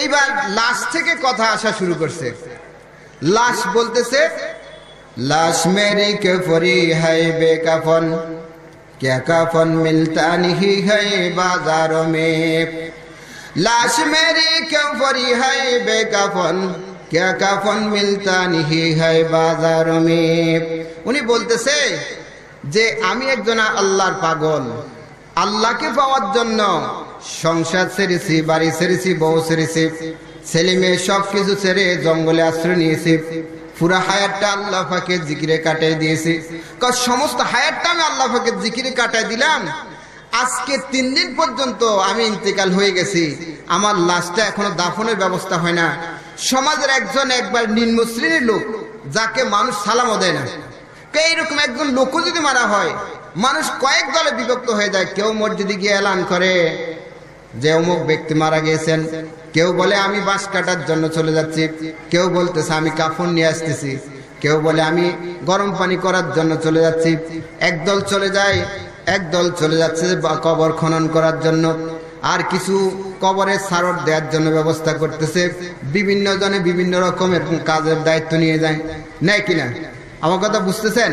এইবার লাশ থেকে কথা আসা শুরু করছে। লাশ বলতেছে, লাশ মেরি কফরি হায় বেকাফন, क्या कफन मिलता नहीं है बाजारों में, लाश मेरी क्यों पड़ी है बेकफन, क्या कफन मिलता नहीं है बाजारों में। উনি বলতেছে যে আমি একজন আল্লাহর পাগল, আল্লাহকে পাওয়ার জন্য সংসার ছেড়েছি, বাড়ি ছেড়েছি, বউ ছেড়েছি, ছেলে মেয়ে সবকিছু ছেড়ে জঙ্গলে আশ্রয় নিয়েছি, পুরা হায়াতটা আল্লাহ পাকের জিকিরে কাটাই দিয়েছি। সমস্ত হায়াতটা আমি আল্লাহ পাকের জিকিরে কাটাই দিলাম, আজকে 3 দিন পর্যন্ত আমি ইন্তেকাল হয়ে গেছি, আমার লাশটা এখনো দাফনের ব্যবস্থা হয় না। সমাজের একজন একবার নিম্ন শ্রেণীর লোক, যাকে মানুষ সালামও দেয় না, এইরকম একজন লোকও যদি মারা হয়, মানুষ কয়েক দলে বিভক্ত হয়ে যায়। কেউ মসজিদে গিয়ে এলান করে যে অমুক ব্যক্তি মারা গিয়েছেন, কেউ বলে আমি বাঁশ কাটার জন্য চলে যাচ্ছি, কেউ বলতেছে আমি কাফন নিয়ে আসতেছি, কেউ বলে আমি গরম পানি করার জন্য চলে যাচ্ছি। একদল চলে যায়, একদল চলে যাচ্ছে কবর খনন করার জন্য, আর কিছু কবরের সারট দেওয়ার জন্য ব্যবস্থা করতেছে। বিভিন্ন জনে বিভিন্ন রকমের কাজের দায়িত্ব নিয়ে যায়, নেয় কিনা? আমার কথা বুঝতেছেন?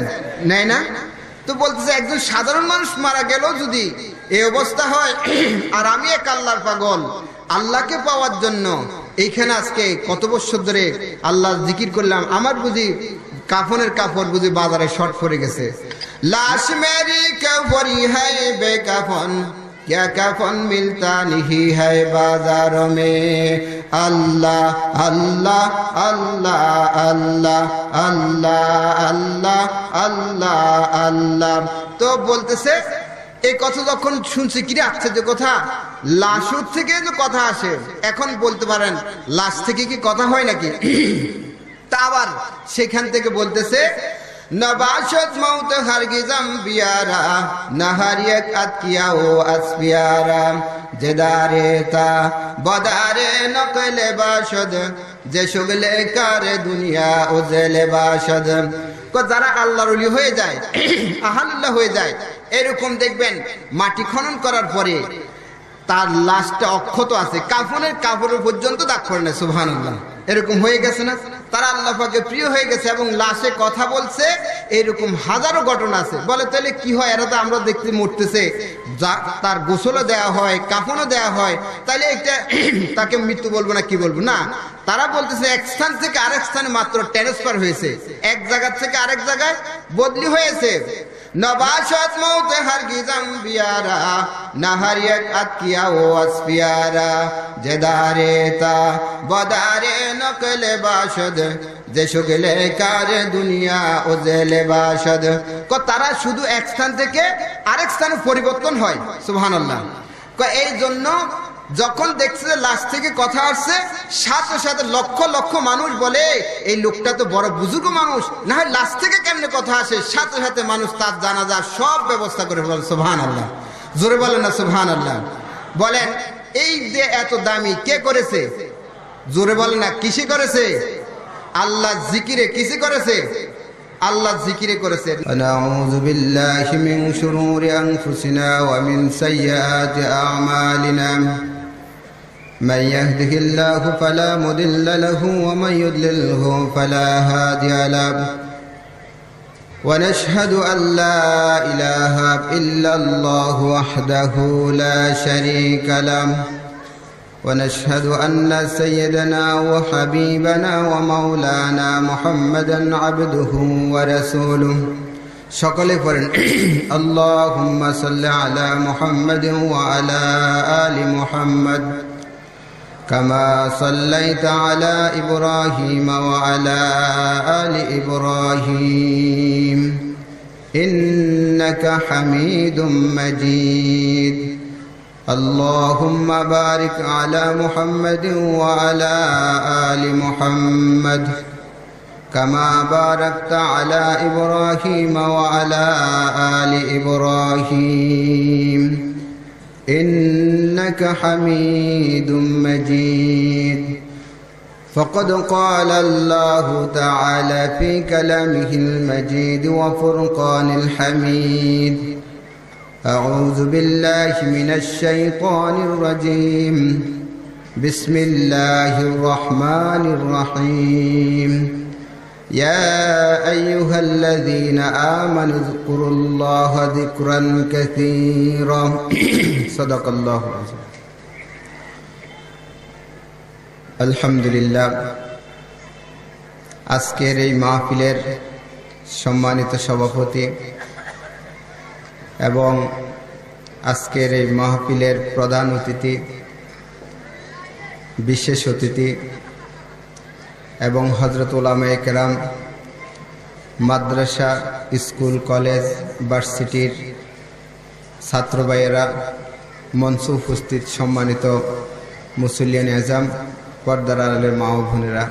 নেয় না? তো বলতেছে একজন সাধারণ মানুষ মারা গেল যদি এই অবস্থা হয়, আর আমি এক আল্লাহর পাগল, আল্লাহকে পাওয়ার জন্য এইখানে আজকে কত বছর ধরে আল্লাহ জিকির করলাম, আমার বুঝি কাফনের কাপড় বুঝি বাজারে শর্ট পড়ে গেছে। লাশ মেরি কফরি হায় বেকাফন, क्या कफन मिलता नहीं है बाजारों में, अल्लाह अल्लाह अल्लाह अल्लाह अल्लाह अल्लाह अल्लाह अल्लाह। তো বলতেছে এই কথা যখন শুনছি, কিরে আশ্চর্য কথা, লাশ থেকে যে কথা আসে, এখন বলতে পারেন লাশ থেকে কি কথা হয় নাকি? তা আবার সেখান থেকে বলতেছে, नबाशत मौत हरगिज़म बियारा, नहरियत अतकिया ओ अस्पियारा, जदारे ता बदारे नकले बाशद, जे शुगले कारे दुनिया उजले बाशद। को যারা আল্লাহর ওলি হয়ে যায়, আহাল্লাহ হয়ে যায়, এরকম দেখবেন মাটি খনন করার পরে তার লাশটা অক্ষত আছে, কাফনের কাপড় পর্যন্ত দাগ পড়ে না। সুবহানাল্লাহ, এরকম হয়ে গেছে না? তারা আল্লাহ পাকের প্রিয় হয়ে গেছে এবং লাশে কথা বলছে, এরকম হাজারো ঘটনা আছে। বলে তাহলে কি হয়, এরা তো আমরা দেখতে মরতেছে, তার গোসলও দেওয়া হয়, কাফনও দেওয়া হয়, তাহলে এটা তাকে মৃত্যু বলবো না, কি বলবো না? তারা বলতেছে এক স্থান থেকে আরেক স্থানে মাত্র ট্রান্সফার হয়েছে, এক জায়গা থেকে আরেক জায়গায় বদলি হয়েছে। नबाशत मौत हरगिज़म बियारा, नहरियत अतकिया ओ अस्पियारा, जदारे ता बदारे नकले बाशद, যে শুগলে কারে দুনিয়া ও জেলে বাশদ। কো তারা শুধু এক স্থান থেকে আরেক স্থানে পরিবর্তন হয়। সুবহানাল্লাহ। কো এই জন্য যখন দেখছে লাশ থেকে কথা আসছে, সাথে সাথে লক্ষ লক্ষ মানুষ বলে এই লোকটা তো বড় বুজুর্গ মানুষ, না হয় লাশ থেকে কেমনে কথা আসে, সাথে সাথে মানুষ তার জানাজার সব ব্যবস্থা করে ফেলে। সুবহানাল্লাহ, জোরে বলেন না সুবহানাল্লাহ। বলেন এই যে এত দামি কে করেছে? জোরে বলেন না, কিসে করেছে? আল্লাহ জিকিরে। কিসে করেছে? আল্লাহ জিকিরে করেছে। আনাউযু বিল্লাহি মিন শুরুরি আনফুসিনা ওয়া মিন সাইয়্যাতি আমালিনা, মান ইয়াহদিহিল্লাহু ফালা মুদিল্লা লাহু ওয়া মান ইউদ্লিলহু ফালা হাদিয়া লাহু, ওয়া নাশহাদু আন লা ইলাহা ইল্লাল্লাহু ওয়াহদাহু লা শারীকা লাহু, ونشهد أن سيدنا وحبيبنا ومولانا محمدا عبده ورسوله. সকলে পড়েন আল্লাহুম্মা সাল্লি আলা মুহাম্মাদিন ওয়া আলা আলি মুহাম্মাদ, কামা সাল্লাইতা আলা ইব্রাহিম ওয়া আলা আলি ইব্রাহিম, ইন্নাকা হামিদুম মাজিদ। اللهم بارك على محمد وعلى آل محمد كما باركت على إبراهيم وعلى آل إبراهيم إنك حميد مجيد. فقد قال الله تعالى في كلامه المجيد وفرقان الحميد: أعوذ بالله من الشيطان الرجيم، বিসমিল্লাহির রহমানির রহিম ইয়া আইয়ুহাল্লাযীনা আমানু যকুরুল্লাহা যিকরান কাসীরা সাদাকাল্লাহু আযীম। আলহামদুলিল্লাহ, আজকের এই মাহফিলের সম্মানিত সভাপতি এবং আজকের এই মাহফিলের প্রধান অতিথি, বিশেষ অতিথি এবং হযরত উলামায়ে কেরাম, মাদ্রাসা, স্কুল, কলেজ, ভার্সিটির ছাত্র ভাইয়েরা, মঞ্চে উপস্থিত সম্মানিত মুসল্লিয়ান আজম, পর্দার আড়ালের মা ও বোনেরা,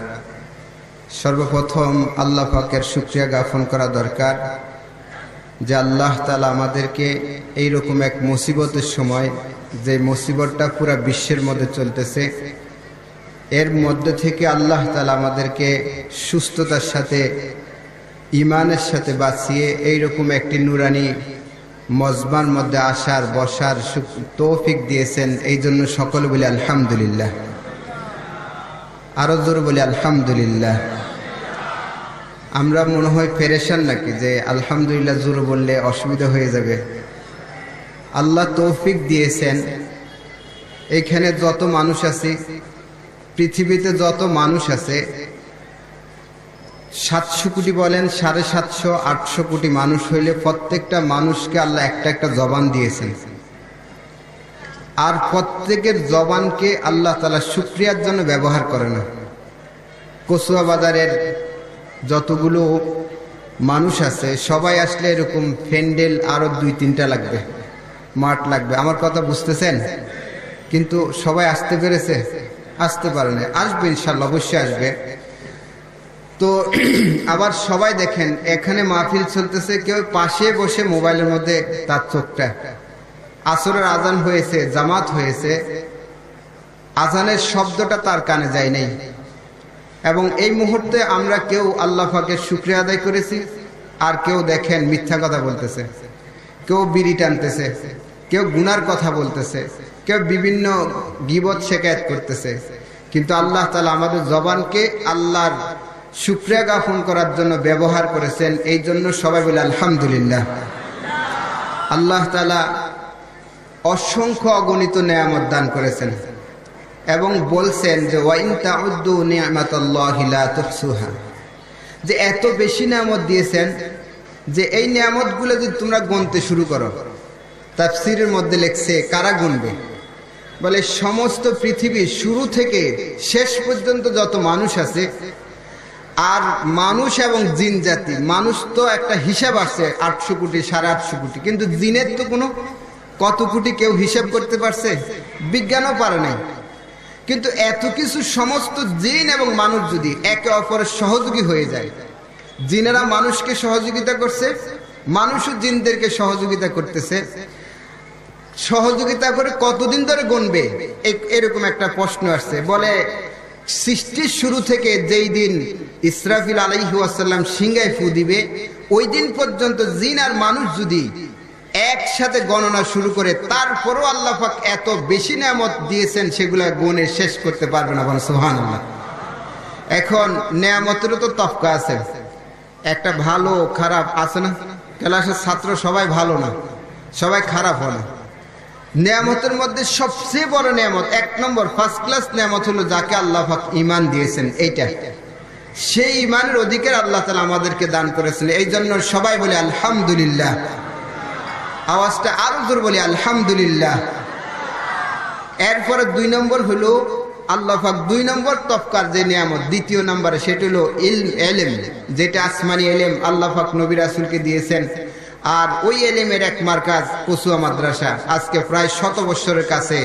সর্বপ্রথম আল্লাহ পাকের শুকরিয়া জ্ঞাপন করা দরকার যে আল্লাহ তাআলা আমাদেরকে এইরকম এক মুসিবতের সময়, যে মুসিবতটা পুরা বিশ্বের মধ্যে চলতেছে, এর মধ্যে থেকে আল্লাহ তাআলা আমাদেরকে সুস্থতার সাথে, ইমানের সাথে বাঁচিয়ে এইরকম একটি নুরানি মজমার মধ্যে আসার, বসার তৌফিক দিয়েছেন। এই জন্য সকলে বলি আলহামদুলিল্লাহ। আরো জোরে বলি আলহামদুলিল্লাহ। আমরা মনে হয় পেরেশান নাকি যে আলহামদুলিল্লাহ জোরে বললে অসুবিধা হয়ে যাবে। আল্লাহ তৌফিক দিয়েছেন। এখানে যত মানুষ আছে, পৃথিবীতে যত মানুষ আছে, 700 কোটি বলেন, 750, 800 কোটি মানুষ হইলে প্রত্যেকটা মানুষকে আল্লাহ একটা একটা জবান দিয়েছেন। আর প্রত্যেকের জবানকে আল্লাহ তাআলা শুকরিয়ার জন্য ব্যবহার করে না। কচুয়া বাজারের যতগুলো মানুষ আছে, সবাই আসলে এরকম প্যান্ডেল আরো 2-3টা লাগবে, মাঠ লাগবে। আমার কথা বুঝতেছেন? কিন্তু সবাই আসতে পেরেছে? আসতে পারে না। আসবে ইনশাআল্লাহ, অবশ্যই আসবে। তো আবার সবাই দেখেন, এখানে মাহফিল চলতেছে, কেউ পাশে বসে মোবাইলের মধ্যে তার চোখটা, আসরের আজান হয়েছে, জামাত হয়েছে, আজানের শব্দটা তার কানে যায় নাই। এবং এই মুহূর্তে আমরা কেউ আল্লাহ পাকের শুকরিয়া আদায় করেছি, আর কেউ দেখেন মিথ্যা কথা বলতেছে, কেউ বিড়ি টানতেছে, কেউ গুনার কথা বলতেছে, কেউ বিভিন্ন গীবত শিকায়াত করতেছে। কিন্তু আল্লাহ তাআলা আমাদের জবানকে আল্লাহর শুকরিয়া জ্ঞাপন করার জন্য ব্যবহার করেছেন। এই জন্য সবাই বলে আলহামদুলিল্লাহ। আল্লাহ তাআলা অসংখ্য অগণিত নেয়ামত দান করেছেন এবং বলছেন যে ওয়াইন তাউদ্দু নি'মাতাল্লাহি লা তুহসুহা, যে এত বেশি নেয়ামত দিয়েছেন যে এই নেয়ামতগুলো যদি তোমরা গুনতে শুরু করো, তাফসীরের মধ্যে লেখছে কারা গুনবে? বলে সমস্ত পৃথিবীর শুরু থেকে শেষ পর্যন্ত যত মানুষ আছে, আর মানুষ এবং জিন জাতি, মানুষ তো একটা হিসাব আছে 800 কোটি, 850 কোটি, কিন্তু জিনের তো কোনো কত কোটি কেউ হিসাব করতে পারছে? বিজ্ঞানও পারে নাই। কিন্তু এত কিছু সমস্ত জিন এবং মানুষ যদি একে অপরের সহযোগী হয়ে যায়, জিনেরা মানুষকে সহযোগিতা করছে, মানুষও জিনদেরকে সহযোগিতা করতেছে, সহযোগিতা করে কতদিন ধরে গুনবে? এরকম একটা প্রশ্ন আসছে। বলে সৃষ্টির শুরু থেকে যেই দিন ইসরাফিল আলাইহিস সালাম সিংহায় ফু দিবে, ওই দিন পর্যন্ত জিন আর মানুষ যদি একসাথে গণনা শুরু করে, তারপরও আল্লাহ পাক এত বেশি নেয়ামত দিয়েছেন, সেগুলা গুণে শেষ করতে পারবে না। বলেন সুবহানাল্লাহ। এখন নেয়ামতেরও তো তফকা আছে, একটা ভালো খারাপ আছে না? ক্লাসের ছাত্র সবাই ভালো না, সবাই খারাপ হয় না। নেয়ামতের মধ্যে সবচেয়ে বড় নেয়ামত, 1 নম্বর ফার্স্ট ক্লাস নেয়ামত হলো যাকে আল্লাহ পাক ঈমান দিয়েছেন। এইটা, সেই ঈমানের অধিকার আল্লাহ তাআলা আমাদেরকে দান করেছেন। এই জন্য সবাই বলে আলহামদুলিল্লাহ। আওয়াজটা আরো জোর বলি আলহামদুলিল্লাহ। এরপরে 2 নম্বর হলো আল্লাহ পাক 2 নম্বর তফকার যে নিয়ামত, দ্বিতীয় নম্বরে সেটা হলো ইলম, যেটা আসমানি ইলম আল্লাহ পাক নবী রাসূলকে দিয়েছেন। আর ওই ইলমের এক মার্কাজ কচুয়া মাদ্রাসা আজকে প্রায় 100 বছরের কাছে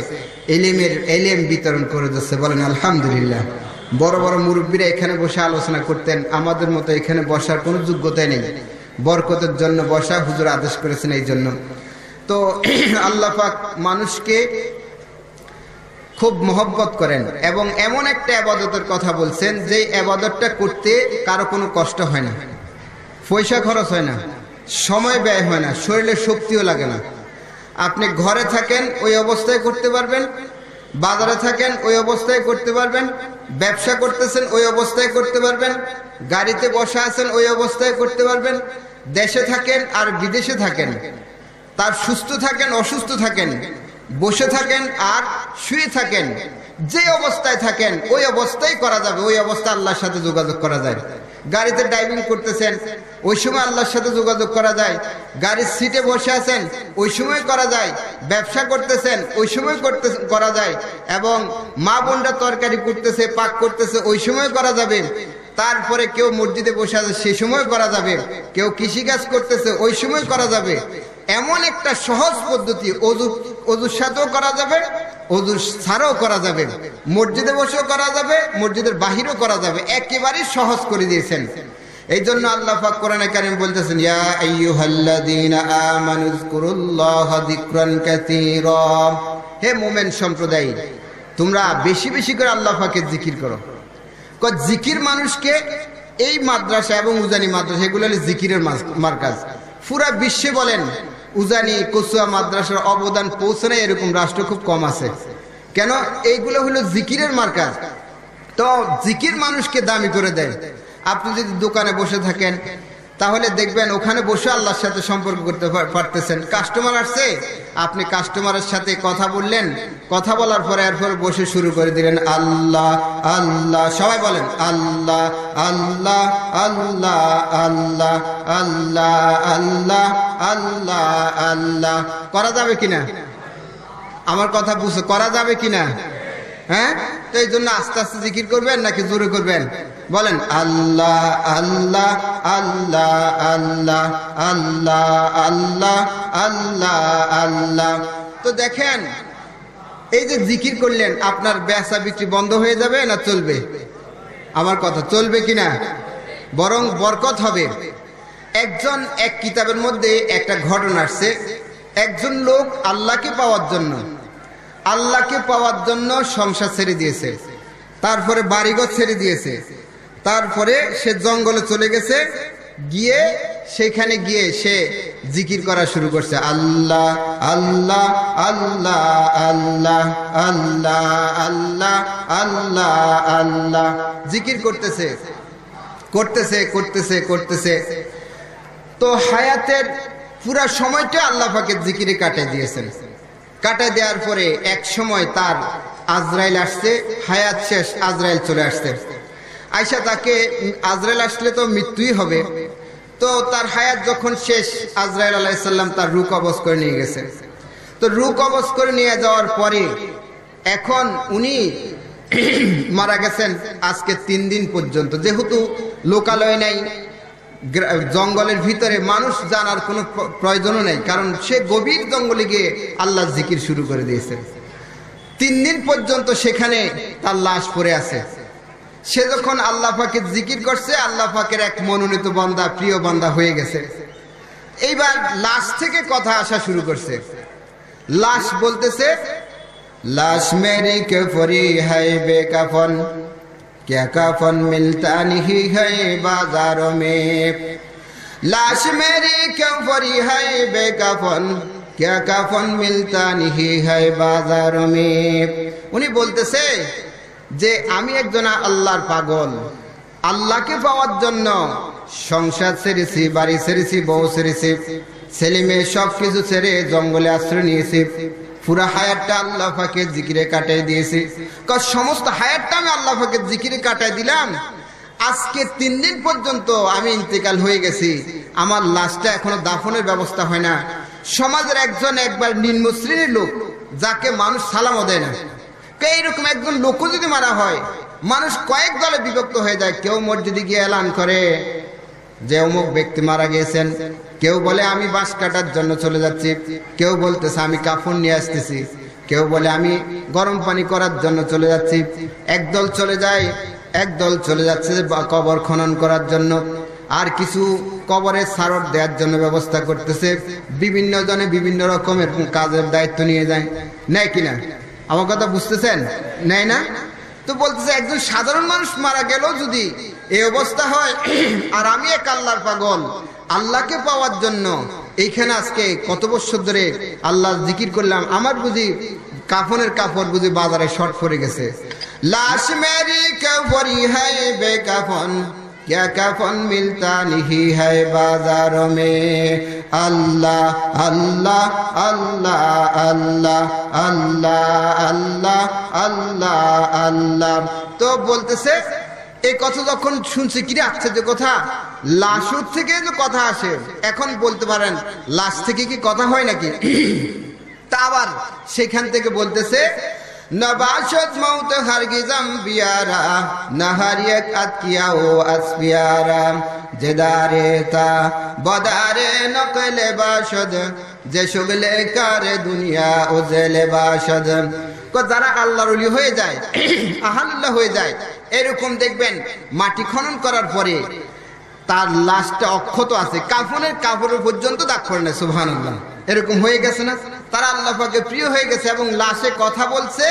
ইলম বিতরণ করে যাচ্ছে। বলেন আলহামদুলিল্লাহ। বড় বড় মুরব্বীরা এখানে বসে আলোচনা করতেন, আমাদের মতো এখানে বসার কোনো যোগ্যতা নেই। বরকতের জন্য বসা হুজুর আদেশ করেছেন। এই জন্য তো আল্লাহ পাক মানুষকে খুব মহব্বত করেন এবং এমন একটা ইবাদতের কথা বলছেন যে ইবাদতটা করতে কারো কোনো কষ্ট হয় না, পয়সা খরচ হয় না, সময় ব্যয় হয় না, শরীরে শক্তিও লাগে না। আপনি ঘরে থাকেন ওই অবস্থায় করতে পারবেন, বাজারে থাকেন ওই অবস্থায় করতে পারবেন, ব্যবসা করতেছেন ওই অবস্থায় করতে পারবেন, গাড়িতে বসে আছেন ওই অবস্থায় করতে পারবেন, দেশে থাকেন আর বিদেশে থাকেন, তার সুস্থ থাকেন অসুস্থ থাকেন, বসে থাকেন আর শুয়ে থাকেন, যে অবস্থায় থাকেন ওই অবস্থায় করা যাবে। ওই অবস্থায় আল্লাহর সাথে যোগাযোগ করা যায়। গাড়িতে ড্রাইভিং করতেছেন ওই সময় আল্লাহর সাথে যোগাযোগ করা যায়। গাড়ির সিটে বসে আছেন ওই সময় করা যায়। ব্যবসা করতেছেন ওই সময় করা যায়। এবং মা বোনরা তরকারি করতেছে, পাক করতেছে, ওই সময় করা যাবে। তারপরে কেউ মসজিদে বসে আছে সেই সময় করা যাবে। কেউ কৃষিকাজ করতেছে ওই সময় করা যাবে। এমন একটা সহজ পদ্ধতি, অজুর সাথেও করা যাবে, অজুর ছাড়াও করা যাবে, মসজিদে বসেও করা যাবে, মসজিদের বাহিরেও করা যাবে, একেবারেই সহজ করে দিয়েছেন। এই জন্য আল্লাহ পাক কোরআনে কারীম বলতেছেন, ইয়া আইয়ুহাল্লাযীনা আমানু যকুরুল্লাহা যিকরান কাসীরা, হে মুমিন সম্প্রদায় তোমরা বেশি বেশি করে আল্লাহ পাকের জিকির করো। জিকির মানুষকে, এই মাদ্রাসা এবং উজানি মাদ্রাসা এগুলো হলো জিকিরের মার্কাজ। পুরা বিশ্বে বলেন উজানি কচুয়া মাদ্রাসার অবদান পৌঁছানো এরকম রাষ্ট্র খুব কম আছে। কেন? এইগুলো হলো জিকিরের মার্কাজ। তো জিকির মানুষকে দামি করে দেয়। আপনি যদি দোকানে বসে থাকেন তাহলে দেখবেন ওখানে বসে আল্লাহর সাথে সম্পর্ক করতে পারতেছেন। কাস্টমার আসছে, আপনি কাস্টমারের সাথে কথা বললেন, কথা বলার পরে এরপর বসে শুরু করে দিলেন আল্লাহ আল্লাহ। সবাই বলেন আল্লাহ আল্লাহ আল্লাহ আল্লাহ আল্লাহ আল্লাহ আল্লাহ আল্লাহ। করা যাবে কিনা? আমার কথা বুঝে করা যাবে কিনা? হ্যাঁ, তো এই জন্য আস্তে আস্তে জিকির করবেন নাকি জোরে করবেন? বলেন আল্লাহ আল্লাহ আল্লাহ আল্লাহ আল্লাহ আল্লাহ আল্লাহ আল্লাহ। তো দেখেন এই যে জিকির করলেন, আপনার বেচা বিক্রি বন্ধ হয়ে যাবে না চলবে? আমার কথা চলবে কিনা? বরং বরকত হবে। একজন এক কিতাবের মধ্যে একটা ঘটনা আসছে। একজন লোক আল্লাহকে পাওয়ার জন্য সংসার ছেড়ে দিয়েছে, তারপরে বাড়িঘর ছেড়ে দিয়েছে, তারপরে সে জঙ্গলে চলে গেছে। গিয়ে সেখানে গিয়ে সে জিকির করা শুরু করছে আল্লাহ আল্লাহ আল্লাহ আল্লাহ আল্লাহ আল্লাহ আল্লাহ আল্লাহ। জিকির করতেছে করতেছে করতেছে করতেছে। তো হায়াতের পুরা সময়টা আল্লাহ পাকের জিকিরে কাটিয়ে দিয়েছেন। কাটিয়ে দেওয়ার পরে এক সময় তার আজরাইল আসছে, হায়াত শেষ, আজরাইল চলে আসছে। আয়সা তাকে, আজরাইল আসলে তো মৃত্যুই হবে, তো তার হায়াত যখন শেষ, আজরাইল আলাইহিস সালাম তার রূহ কবজ করে নিয়ে গেছে। তো রূহ কবজ করে নিয়ে যাওয়ার পরে এখন উনি মারা গেছেন আজকে 3 দিন পর্যন্ত। যেহেতু লোকালয় নাই, জঙ্গলের ভিতরে মানুষ জানার কোনো প্রয়োজনও নেই, কারণ সে গভীর জঙ্গলে গিয়ে আল্লাহ জিকির শুরু করে দিয়েছে। 3 দিন পর্যন্ত সেখানে তার লাশ পড়ে আছে। সে যখন আল্লাহ পাকের জিকির করছে, আল্লাহ পাকের এক মনোনীত বান্দা, প্রিয় বান্দা হয়ে গেছে। এইবার লাশ থেকে কথা আসা শুরু করছে। লাশ বলতেছে, লাশ মেরি কে ফরি হায় বেকাফন, क्या कफन मिलता नहीं है बाजारों में, लाश मेरी क्यों पड़ी है बेकफन, क्या कफन मिलता नहीं है बाजारों में। উনি বলতেছে যে আমি একজন আল্লাহর পাগল, আল্লাহকে পাওয়ার জন্য সংসার ছেড়েছি, বাড়ি ছেড়েছি, বউ ছেড়েছি, ছেলে মেয়ে সবকিছু ছেড়ে জঙ্গলে আশ্রয় নিয়েছি। পুরা হায়াতটা আল্লাহ পাকের জিকিরে কাটাই দিয়েছি। সমস্ত হায়াতটা আমি আল্লাহ পাকের জিকিরে কাটাই দিলাম। আজকে 3 দিন পর্যন্ত আমি ইন্তেকাল হয়ে গেছি, আমার লাশটা এখনো দাফনের ব্যবস্থা হয় না। সমাজের একজন একবার নিম্ন শ্রেণীর লোক, যাকে মানুষ সালামও দেয় না, এইরকম একজন লোকও যদি মারা হয়, মানুষ কয়েক দলে বিভক্ত হয়ে যায়। কেউ মসজিদে গিয়ে এলান করে যে অমুক ব্যক্তি মারা গিয়েছেন, কেউ বলে আমি বাঁশ কাটার জন্য চলে যাচ্ছি, কেউ বলতেছে আমি কাফন নিয়ে আসতেছি, কেউ বলে আমি গরম পানি করার জন্য চলে যাচ্ছি। একদল চলে যায়, একদল চলে যাচ্ছে কবর খনন করার জন্য, আর কিছু কবরের সারট দেওয়ার জন্য ব্যবস্থা করতেছে। বিভিন্ন জনে বিভিন্ন রকমের কাজের দায়িত্ব নিয়ে যায়, নেয় কিনা? আমার কথা বুঝতেছেন? নেয় না? তো বলতেছে একজন সাধারণ মানুষ মারা গেল যদি এই অবস্থা হয়, আর আমি এক আল্লাহর পাগল, আল্লাহকে পাওয়ার জন্য এইখানে আজকে কত বছর ধরে আল্লাহ জিকির করলাম, আমার বুঝি কাফনের কাপড় বুঝি বাজারে শর্ট পড়ে গেছে। লাশ মেরি কাফরি হ্যায় বেকাফন, क्या कफन मिलता नहीं है बाजारों में। अल्लाह अल्लाह अल्लाह अल्लाह अल्लाह अल्लाह अल्लाह अल्लाह। तो बोलतेছে এই কথা যখন শুনছি কি রে আশ্চর্য কথা, লাশের থেকে যে কথা আসে। এখন বলতে পারেন লাশ থেকে কি কথা হয় নাকি? তা আবার সেখান থেকে বলতেছে नबाशत मौत हरगिज़म बियारा नहरियत अतकिया ओ अस्पियारा जेदारे ता बदारे नकले बाशद जे शुगले कारे दुनिया उजले बाशद। को যারা আল্লাহর ওলি হয়ে যায়, আহলুল্লাহ হয়ে যায়, এরকম দেখবেন মাটি খনন করার পরে তার লাশটা অক্ষত আছে, কাফনের কাপড় পর্যন্ত দাগ পড়ে না। সুবহানাল্লাহ, এরকম হয়ে গেছে না? তারা আল্লাহ পাকের প্রিয় হয়ে গেছে এবং লাশে কথা বলছে,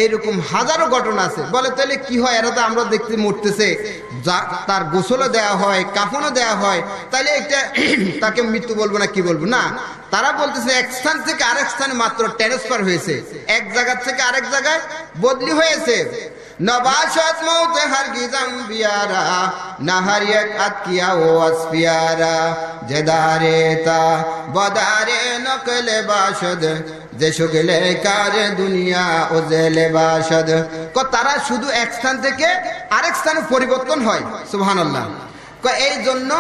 এরকম হাজারো ঘটনা আছে। বলে তাহলে কি হয়? এরা তো আমরা দেখতে মরতেছে, তার গোসলও দেওয়া হয়, কাফনও দেওয়া হয়, তাহলে এটা তাকে মৃত্যু বলবো না কি বলবো না? তারা বলতেছে এক স্থান থেকে আরেক স্থানে মাত্র ট্রান্সফার হয়েছে, এক জায়গা থেকে আরেক জায়গায় বদলি হয়েছে। नबाशत मौत हरगिज़म बियारा नहरियत अतकिया ओ अस्पियारा जेदारे ता बदारे नकले बाशद जे शुगले कारे दुनिया उजले बाशद। को তারা শুধু এক স্থান থেকে আরেক স্থানে পরিবর্তন হয়। সুবহানাল্লাহ। কো এই জন্য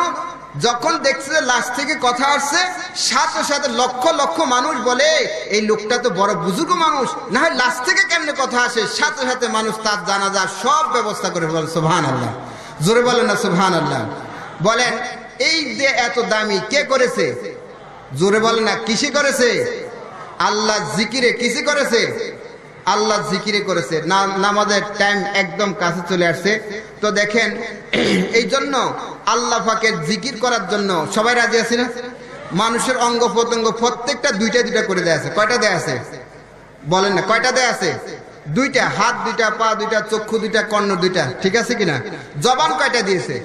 যখন দেখছে লাশ থেকে কথা আসছে, সাথে সাথে লক্ষ লক্ষ মানুষ বলে এই লোকটা তো বড় বুজুর্গ মানুষ, না হয় লাশ থেকে কেমনে কথা আসে? সাথে সাথে মানুষ তার জানাজার সব ব্যবস্থা করে বলে। সুবহানাল্লাহ, জোরে বলেন না সুবহানাল্লাহ। বলেন এই যে এত দামি কে করেছে? জোরে বলেন না কিসে করেছে? আল্লাহ জিকিরে। কিসে করেছে? আল্লাহ জিকিরে করেছে। নামাজের টাইম একদম কাছে চলে আসছে। তো দেখেন এই জন্য আল্লাহ পাকের জিকির করার জন্য সবাই রাজি আছে না? মানুষের অঙ্গ প্রত্যঙ্গ প্রত্যেকটা দুইটা দুইটা করে দেয়া আছে। কয়টা দেয়া আছে? বলেন না কয়টা দেয়া আছে? দুইটা। হাত দুইটা, পা দুইটা, চক্ষু দুইটা, কর্ণ দুইটা, ঠিক আছে কিনা? জবান কয়টা দিয়েছে?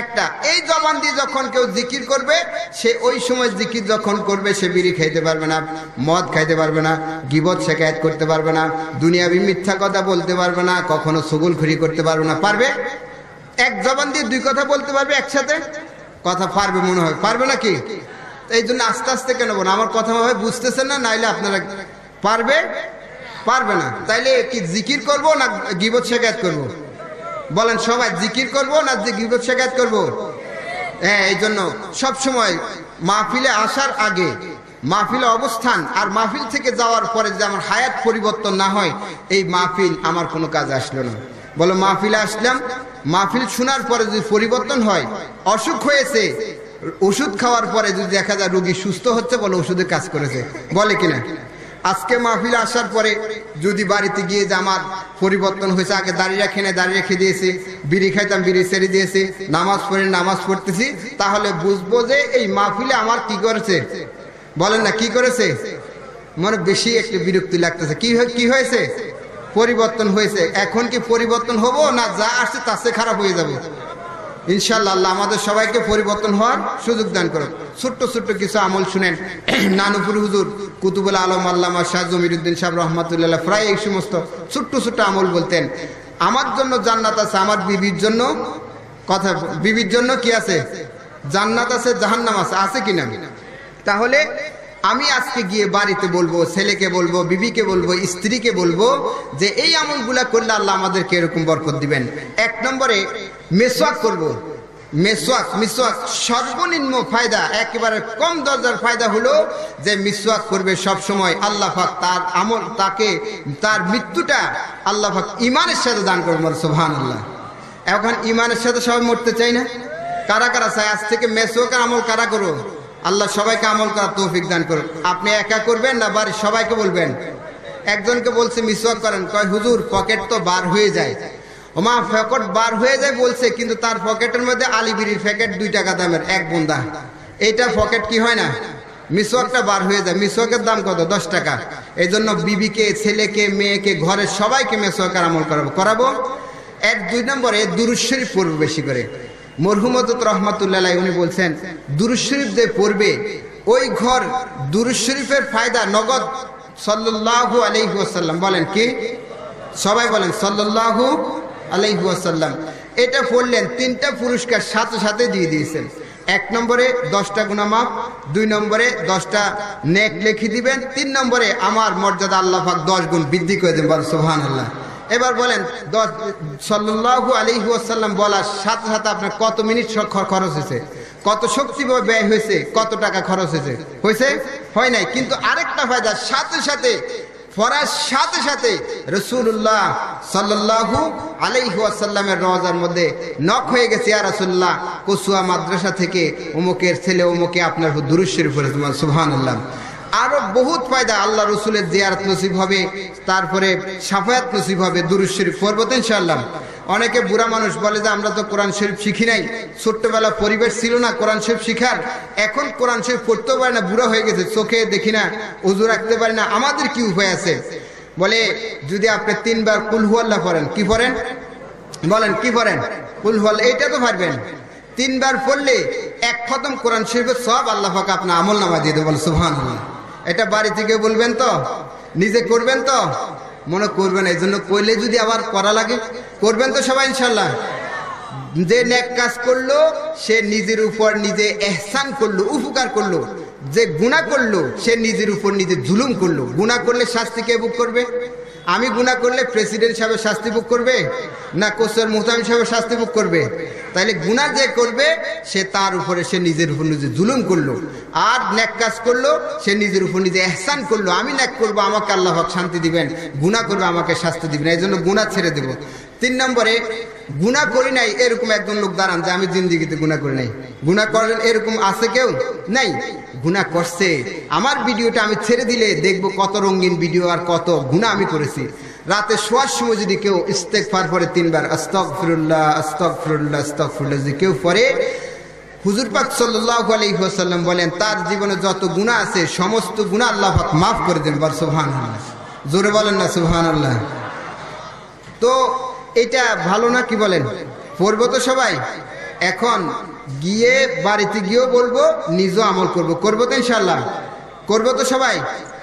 একটা। এই জবান দিয়ে যখন কেউ জিকির করবে, সে ওই সময় জিকির যখন করবে সে বিড়ি খাইতে পারবে না, মদ খাইতে পারবে না, গীবত শিকায়াত করতে পারবে না, দুনিয়াবি মিথ্যা কথা বলতে পারবে না, কখনো সুগুলখুরি করতে পারবে না। পারবে? এক জবান দিয়ে দুই কথা বলতে পারবে একসাথে? কথা পারবে মনে হয়? পারবে নাকি? এই জন্য আস্তে আস্তে কেন বলো, আমার কথা ভাবে বুঝতেছেন না? নাইলে আপনারা পারবে? পারবে না। তাইলে কি জিকির করব না গীবত শিকায়াত করব? বলেন সবাই জিকির করব না গীবত শিকায়াত করব? হ্যাঁ, এই জন্য সবসময় মাহফিলে আসার আগে, মাহফিলে অবস্থান আর মাহফিল থেকে যাওয়ার পরে যদি আমার হায়াত পরিবর্তন না হয়, এই মাহফিল আমার কোনো কাজে আসলো না। বলো মাহফিলে আসলাম, মাহফিল শোনার পরে যদি পরিবর্তন হয়, অসুখ হয়েছে, ওষুধ খাওয়ার পরে যদি দেখা যায় রোগী সুস্থ হচ্ছে, বলো ওষুধে কাজ করেছে, বলে কিনা? আজকে মাহফিলে আসার পরে যদি বাড়িতে গিয়ে যে আমার পরিবর্তন হয়েছে, আগে দাঁড়িয়ে রাখি না দাঁড়িয়ে রেখে দিয়েছি, বিড়ি খাইতাম বিড়ি ছেড়ে দিয়েছি, নামাজ পড়ে নামাজ পড়তেছি, তাহলে বুঝবো যে এই মাহফিলে আমার কি করেছে। বলেন না কি করেছে? মানে বেশি একটু বিরক্তি লাগতেছে। কি হয়েছে? পরিবর্তন হয়েছে। এখন কি পরিবর্তন হবো না যা আসছে তার চেয়ে খারাপ হয়ে যাবে? ইনশাআল্লাহ আল্লাহ আমাদের সবাইকে পরিবর্তন হওয়ার সুযোগ দান করুন। ছোট্ট ছোট্ট কিছু আমল শুনেন। নানুপুর হুজুর কুতুবুল আলম আল্লামা শাহ জমিরুদ্দিন সাহেব রহমাতুল্লাহ প্রায় এই সমস্ত ছোট্ট ছোট্ট আমল বলতেন। আমার জন্য জান্নাত আছে, আমার বিবির জন্য কথা, বিবির জন্য কি আছে? জান্নাত আছে, জাহান্নাম আছে, আছে কিনা? তাহলে আমি আজকে গিয়ে বাড়িতে বলবো, ছেলেকে বলবো, বিবিকে বলবো, স্ত্রীকে বলবো যে এই আমলগুলা করলে আল্লাহ আমাদেরকে এরকম বরকত দিবেন। এক নম্বরে মেসওয়াক করব। মিসওয়াক সর্বনিম্ন ফায়দা, একেবারে কম দরজার ফায়দা হলো যে মিসওয়াক করবে সব সময়। আল্লাহ পাক তার আমল, তাকে তার মৃত্যুটা আল্লাহ পাক ঈমানের সাথে দান করবে। সুবহানাল্লাহ। এখন ঈমানের সাথে সবাই মরতে চাই না? কারা কারা চায়? আজ থেকে মেসওয়াকের আমল কারা করো? আল্লাহ সবাইকে আমল করার তৌফিক দান করুন। আপনি একা করবেন না বাড়ির সবাইকে বলবেন? একজনকে বলছে মিসওয়াক করেন, কয় হুজুর পকেট তো বার হয়ে যায়। ওমা পকেট বার হয়ে যায় বলছে, কিন্তু তার পকেটের মধ্যে আলিবিরির প্যাকেট 2 টাকা দামের এক বুন্দা, এইটা পকেট কি হয় না? মিসওয়াকটা বার হয়ে যায়। মিসওয়াকের দাম কত? 10 টাকা। এই জন্য বিবিকে, ছেলেকে, মেয়েকে, ঘরের সবাইকে মিসওয়াকের আমল করাবো। 2 নম্বরে দুরূদ শরীফ পড়বে বেশি করে। মরহুম হযরত রহমাতুল্লাহ উনি বলছেন দুরূদ শরীফ যে পড়বে ওই ঘর, দুরূদ শরীফের ফায়দা নগদ সাল্লাল্লাহু আলাইহি ওয়াসাল্লাম। বলেন কি? সবাই বলেন সাল্লাল্লাহু আলাইহি ওয়াসাল্লাম। এটা পড়লেন, 3টা পুরস্কার সাথে সাথে দিয়ে দিয়েছেন। 1 নম্বরে 10টা গুনাহ মাফ, 2 নম্বরে 10টা নেক লিখে দিবেন, 3 নম্বরে আমার মর্যাদা আল্লাহ পাক 10 গুণ বৃদ্ধি করে দেবেন। বলেন সুবহানাল্লাহ। এবার বলেন সাল্লাল্লাহু আলাইহি ওয়াসাল্লাম বলার সাথে সাথে আপনার কত মিনিট খরচ হয়েছে, কত শক্তি ব্যয় হয়েছে, কত টাকা খরচ হয়েছে? হয়েছে? হয় নাই। কিন্তু আরেকটা ফায়দা, সাথে সাথে পড়ার সাথে সাথে রাসূলুল্লাহ সাল্লাল্লাহু আলাইহি ওয়াসাল্লামের রওজার মধ্যে নক হয়ে গেছে, ইয়া রাসূলুল্লাহ কসুয়া মাদ্রাসা থেকে অমুকের ছেলে অমুকে আপনার দুরূদ শরীফ পড়েছে। সুবহানাল্লাহ। আরো বহুত ফায়দা, আল্লাহ রসুলের জিয়ারত নসিব হবে, তারপরে শাফায়াত নসিব হবে। দুরূদ শরীফ পড়বো তো ইনশাআল্লাহ। অনেকে বুড়া মানুষ বলে যে আমরা তো কোরআন শরীফ শিখি নাই, ছোট্টবেলা পরিবেশ ছিল না কোরআন শরীফ শিখার, এখন কোরআন শরীফ পড়তেও পারে না, বুড়া হয়ে গেছে, চোখে দেখি না, ওযু রাখতে পারি না, আমাদের কি উপায় আছে? বলে যদি আপনি 3 বার কুল হুয়াল্লাহ পড়েন, কি পড়েন? বলেন কি পড়েন? কুল হুয়াল্লাহ। এইটা তো পারবেন। 3 বার পড়লে 1 খতম কোরআন শরীফের সব আল্লাহ পাক আপনার আমল নামা দিয়ে দেবেন। সুবহানাল্লাহ। এটা বাড়ি থেকে বলবেন তো, নিজে করবেন তো? মনে করবেন, এই জন্য কইলে যদি আবার করা লাগে, করবেন তো সবাই ইনশাআল্লাহ। যে নেক কাজ করলো সে নিজের উপর নিজে ইহসান করলো, উপকার করলো। যে গুনাহ করলো সে নিজের উপর নিজে জুলুম করলো। গুনাহ করলে শাস্তি কে ভোগ করবে? আমি গুনাহ করলে প্রেসিডেন্ট সাহেবের শাস্তি ভোগ করবে না কোসের মুহতামিম সাহেবের শাস্তি ভোগ করবে? তাইলে গুনাহ যে করবে সে তার উপরে সে নিজের উপর নিজে জুলুম করলো, আর নেক কাজ করলো সে নিজের উপর নিজে ইহসান করলো। আমি নেক করবো আমাকে আল্লাহ পাক শান্তি দিবেন, গুনাহ করবে আমাকে শাস্তি দিবেন, এই জন্য গুনাহ ছেড়ে দেব। 3 নম্বরে গুনাহ করি নাই এরকম একজন লোক দাঁড়ান যে আমি জিন্দেগিতে গুনাহ করি নাই। গুনাহ করেন এরকম আছে কেউ? নাই। গুনাহ করছে, আমার ভিডিওটা আমি ছেড়ে দিলে দেখবো কত রঙিন ভিডিও আর কত গুনাহ আমি করেছি। রাতে শোয়ার সময় যদি কেউ ইস্তেগফার পড়ে 3 বার, আস্তাগফিরুল্লাহ আস্তাগফিরুল্লাহ আস্তাগফিরুল্লাহ যদি কেউ পড়ে, হুজুর পাক সাল্লাল্লাহু আলাইহি ওয়াসাল্লাম বলেন তার জীবনে যত গুনাহ আছে সমস্ত গুনাহ আল্লাহ পাক মাফ করে দেন। বল সুবহানাল্লাহ। জোরে বলেন না সুবহানাল্লাহ। তো এটা ভালো না, কি বলেন? পড়বো তো সবাই। এখন গিয়ে বাড়িতে গিয়েও বলবো, নিজেও আমল করবো। করবো তো ইনশাআল্লাহ? করবো তো সবাই?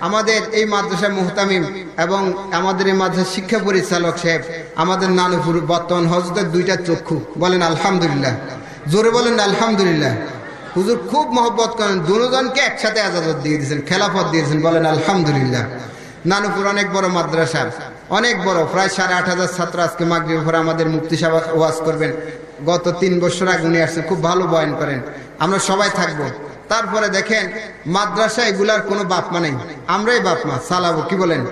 আমাদের এই মাদ্রাসার মুহতামিম এবং আমাদের এই মাদ্রাসার শিক্ষা পরিচালক সাহেব, আমাদের নানুপুর বর্তমান হযরতের 2টা চক্ষু। বলেন আলহামদুলিল্লাহ। জোরে বলেন আলহামদুলিল্লাহ। হুজুর খুব মহব্বত করেন, দুজনকে একসাথে ইজাজত দিয়ে দিয়েছেন, খেলাফত দিয়েছেন। বলেন আলহামদুলিল্লাহ। নানুপুর অনেক বড় মাদ্রাসা, অনেক বড়, প্রায় 8,500 ছাত্র। আজকে মাগরিবের পরে আমাদের মুফতি সাহেব ওয়াজ করবেন। গত 3 বছর আগে উনি আসছেন, খুব ভালো বয়ান করেন। আমরা সবাই থাকবো। তারপরে দেখেন মাদ্রাসা এগুলার কোনো বাপ মা নেই, আমরাই বাপ মা চালাবো। কি বলেন?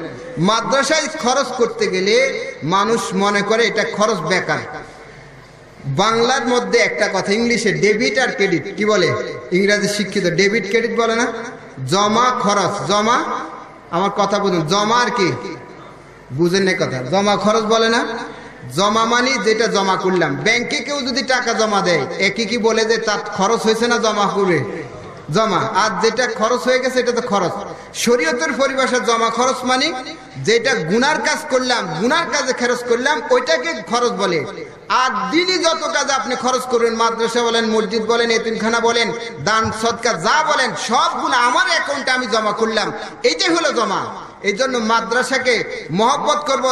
মাদ্রাসায় খরচ করতে গেলে মানুষ মনে করে এটা খরচ বেকার। বাংলার মধ্যে একটা কথা, ইংলিশে ডেবিট আর ক্রেডিট, কি বলে? ইংরেজি শিক্ষিত, ডেবিট ক্রেডিট বলে না? জমা খরচ, জমা, আমার কথা বুঝুন, জমা আর কি বুঝেন না কথা? জমা খরচ বলে না? জমা মানি যেটা জমা করলাম। ব্যাংকে কেউ যদি টাকা জমা দেয়, একই কি বলে যে তার খরচ হয়েছে না জমা করবে? জমা। আর যেটা খরচ হয়ে গেছে এটা তো খরচ। শরীয়তের পরিভাষায় জমা খরচ মানে যেটা গুনার কাজ করলাম, গুনার কাজে খরচ করলাম, ওইটাকে খরচ বলে। আর দিনই যত কাজে আপনি খরচ করবেন, মাদ্রাসা বলেন, মসজিদ বলেন, এতিমখানা বলেন, দান সদকা যা বলেন, সবগুলো আমার অ্যাকাউন্টে আমি জমা করলাম, এইটাই হলো জমা। এই জন্য মাদ্রাসাকে মহব্বত করব।